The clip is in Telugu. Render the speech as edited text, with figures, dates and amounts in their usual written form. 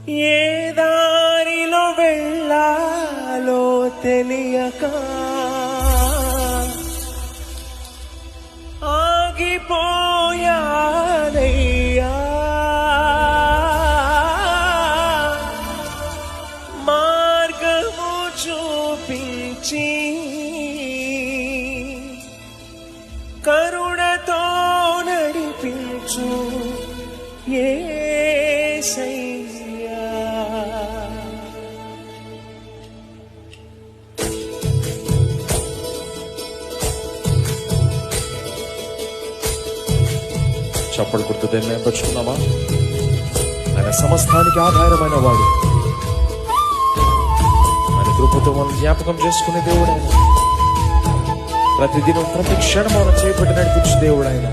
ఏ దారిలో వెళ్ళాలో తెలియక ఆగిపోయానయ్యా. మార్గము చూపించి కరుణతో నడిపించు యేసయ్యా. చప్పడు గుర్తుదే మేపరుచుకున్నామా? ఆయన సమస్తానికి ఆధారమైన వాడు, ఆయన కృపతో మనం జ్ఞాపకం చేసుకునే దేవుడు ఆయన. ప్రతిదినం ప్రతి క్షణం మనం చేపట్టి నడిపించే దేవుడు ఆయన.